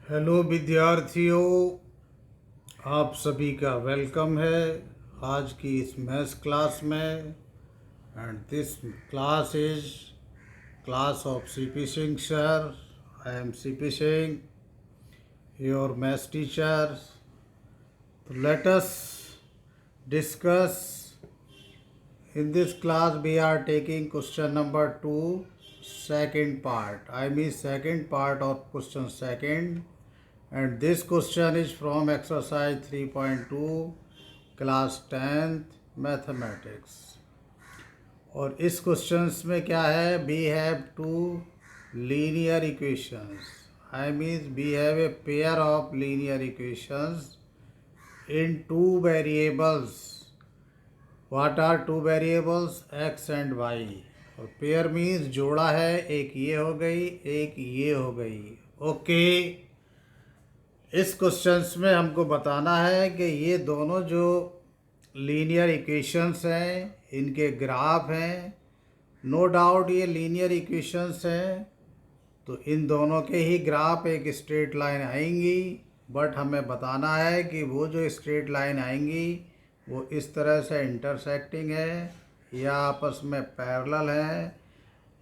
Hello विद्यार्थियों, आप सभी का वेलकम है आज की इस मैथ्स क्लास में। And this class is class of C P Singh sir. I am C P Singh, your maths teacher. तो let us discuss in this class. We are taking question number 2, second part. I mean second part of question second. And this question is from exercise 3.2, class 10th mathematics. और इस questions में क्या है, we have two linear equations. I means we have a pair of linear equations in two variables. What are two variables? X and Y. और pair means जोड़ा है, एक ये हो गई एक ये हो गई। ओके, इस क्वेश्चंस में हमको बताना है कि ये दोनों जो लीनियर इक्वेशंस हैं इनके ग्राफ हैं। नो डाउट ये लीनियर इक्वेशंस हैं, तो इन दोनों के ही ग्राफ एक स्ट्रेट लाइन आएंगी। बट हमें बताना है कि वो जो स्ट्रेट लाइन आएंगी वो इस तरह से इंटरसेक्टिंग है या आपस में पैरेलल है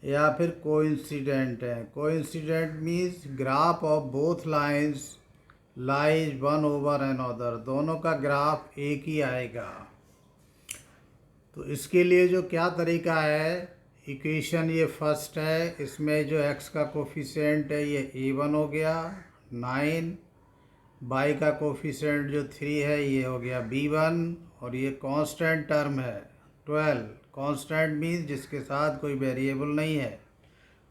या फिर कोइंसिडेंट है। Coincident means graph of both lines lies one over another, दोनों का ग्राफ एक ही आएगा। तो इसके लिए जो क्या तरीका है, इक्वेशन ये फर्स्ट है, इसमें जो x का कोफिशिएंट है ये a1 हो गया 9, y का कोफिशिएंट जो 3 है ये हो गया b1, और ये कांस्टेंट टर्म है 12। कांस्टेंट मीन्स जिसके साथ कोई वेरिएबल नहीं है,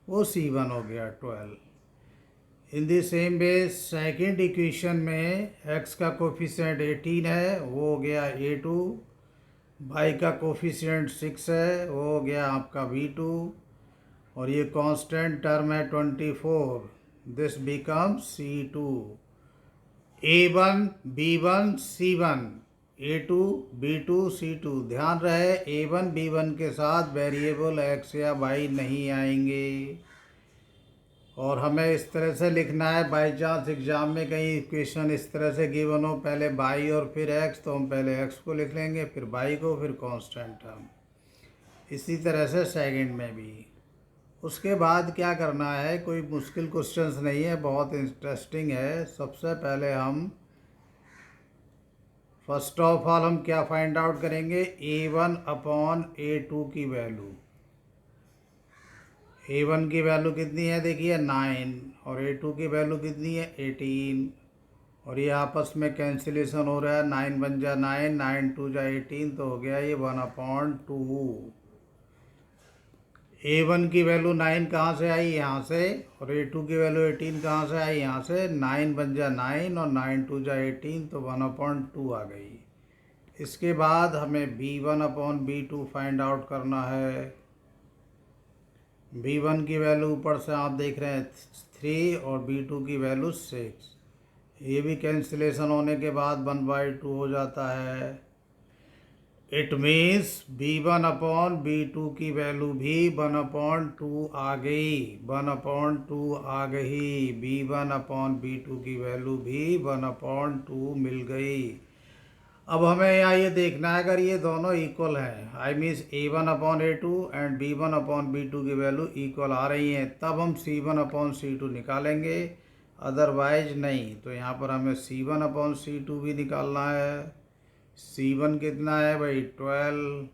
वो c1 हो गया 12। In the same way second equation में x का कोफिशिएंट 18 है, वो हो गया a2। y का कोफिशिएंट 6 है, वो हो गया आपका v2। और ये कांस्टेंट टर्म है 24, this becomes c2। a1 b1 c1, a2 b2 c2। ध्यान रहे a1 b1 के साथ वेरिएबल x या y नहीं आएंगे। और हमें इस तरह से लिखना है, बाई चांस एग्जाम में कहीं इक्वेशन इस तरह से गिवन हो, पहले y और फिर x, तो हम पहले x को लिख लेंगे, फिर y को, फिर कांस्टेंट टर्म। इसी तरह से सेकंड में भी। उसके बाद क्या करना है, कोई मुश्किल क्वेश्चंस नहीं है, बहुत इंटरेस्टिंग है। सबसे पहले हम फर्स्ट ऑफ ऑल हम क्या फाइंड आउट करेंगे, a1 अपॉन a2 की वैल्यू। a1 की वैल्यू कितनी है, देखिए 9, और a2 की वैल्यू कितनी है 18। और ये आपस में कैंसिलेशन हो रहा है, 9 बन जा 9, 9 2 जा 18, तो हो गया ये 1/2। a1 की वैल्यू 9 कहाँ से आई, यहाँ से, और a2 की वैल्यू 18 कहाँ से आई, यहाँ से। 9 बन जा 9 और 9 2 जा 18, तो 1/2 आ गई। इसके बाद हमें b1 upon b2 find out करना है। b1 की वैल्यू ऊपर से आप देख रहे हैं 3 और b2 की वैल्यू 6। ये भी कैंसिलेशन होने के बाद 1/2 हो जाता है। It means b1 upon b2 की वैल्यू भी 1/2 आ गई, 1/2 आ गई। b1 अपॉन b2 की वैल्यू भी 1/2 मिल गई। अब हमें यहाँ ये देखना है, अगर ये दोनों इक्वल हैं, I means a1 upon a2 and b1 upon b2 की वैल्यू इक्वल आ रही हैं, तब हम c1 अपॉन c2 निकालेंगे, अदरवाइज नहीं। तो यहाँ पर हमें c1 अपॉन c2 भी निकालना है। c1 कितना है भाई 12,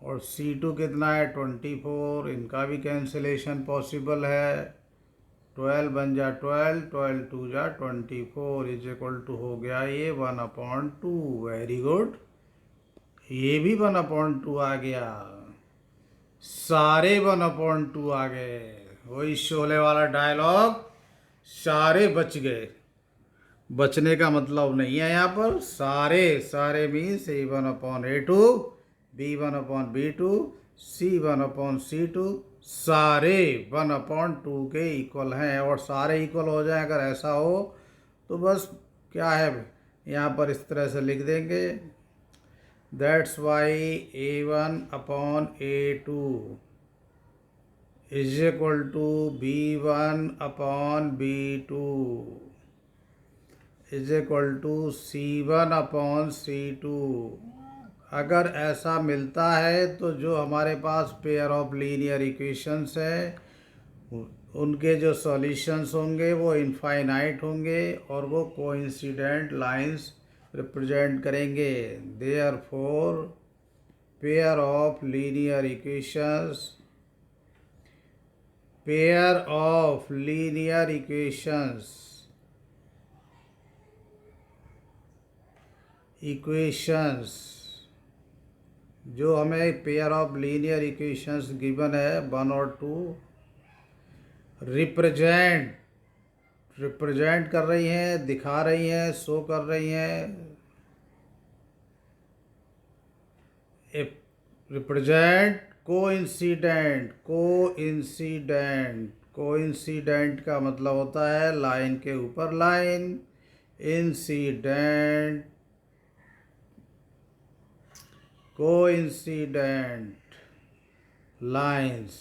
और c2 कितना है 24। इनका भी कैंसिलेशन पॉसिबल है। 12 बन जा 12, 12 2 जा 24 इज इक्वल टू हो गया ये 1/2। वेरी गुड, ये भी 1/2 आ गया, सारे 1/2 आ गए। वही शोले वाला डायलॉग, सारे बच गए। बचने का मतलब नहीं है यहाँ पर, सारे सारे मीन्स a1/a2, b1/b2, c1/c2, सारे 1/2 के इक्वल हैं। और सारे इक्वल हो जाए, अगर ऐसा हो तो बस क्या है, यहाँ पर इस तरह से लिख देंगे, that's why a1/a2 is equal to B1 upon B2 is equal to C1 upon C2। अगर ऐसा मिलता है तो जो हमारे पास पेयर ऑफ लीनियर इक्वेशंस है उनके जो सॉल्यूशंस होंगे वो इनफाइनाइट होंगे और वो कोइंसिडेंट लाइंस रिप्रेजेंट करेंगे। Therefore pair of linear equations जो हमें pair of linear equations given है 1 और 2 रिप्रेजेंट कर रही हैं, दिखा रही हैं, शो कर रही हैं। रिप्रेजेंट कोइंसिडेंट का मतलब होता है लाइन के ऊपर line, incident coincident lines.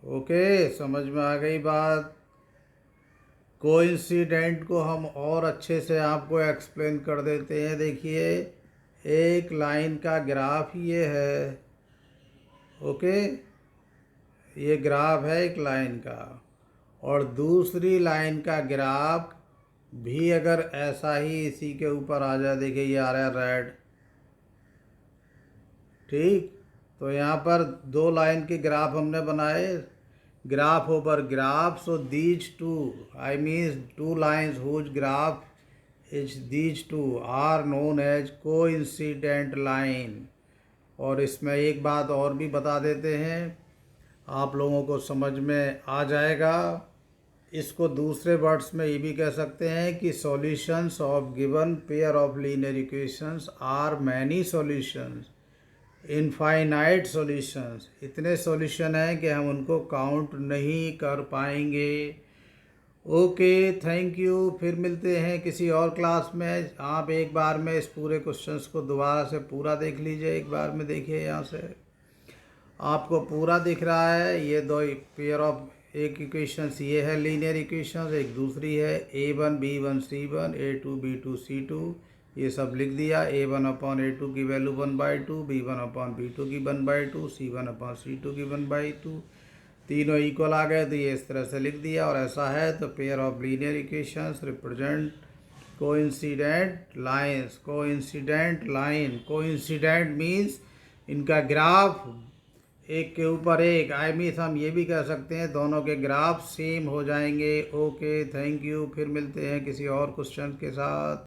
Okay, समझ में आ गई बात। कोइंसिडेंट को हम और अच्छे से आपको एक्सप्लेन कर देते हैं। देखिए, एक लाइन का ग्राफ ये है। ओके, ये ग्राफ है एक लाइन का, और दूसरी लाइन का ग्राफ भी अगर ऐसा ही इसी के ऊपर आ जाए, देखिए ये आ रहा है रेड, ठीक। तो यहाँ पर दो लाइन के ग्राफ हमने बनाए, graph over graph. So these two, I means two lines whose graph is these two are known as coincident line. और इसमें एक बात और भी बता देते हैं, आप लोगों को समझ में आ जाएगा। इसको दूसरे वर्ड्स में ये भी कह सकते हैं कि solutions of given pair of linear equations are many solutions, infinite solutions. इतने सॉल्यूशन हैं कि हम उनको काउंट नहीं कर पाएंगे। Okay, thank you. फिर मिलते हैं किसी और क्लास में। आप एक बार में इस पूरे क्वेश्चंस को दोबारा से पूरा देख लीजिए। एक बार में देखिए, यहाँ से आपको पूरा दिख रहा है। ये दो पेयर ऑफ एक इक्वेशंस ये है लीनियर इक्वेशंस, एक दूसरी है A1 B1 C1 A2 B2 C2। ये सब लिख दिया। A1 अपॉन A2 की वैल्यू 1/2, B1 अपॉन B2 की 1/2, C1 अपॉन C2 की 1/2। तीनों इक्वल आ गए तो ये इस तरह से लिख दिया। और ऐसा है तो pair of linear equations represent coincident lines. Coincident means इनका ग्राफ एक के ऊपर एक, आई मीन्स हम ये भी कह सकते हैं दोनों के ग्राफ सेम हो जाएंगे। Okay, thank you. फिर मिलते हैं किसी और क्वेश्चन के साथ।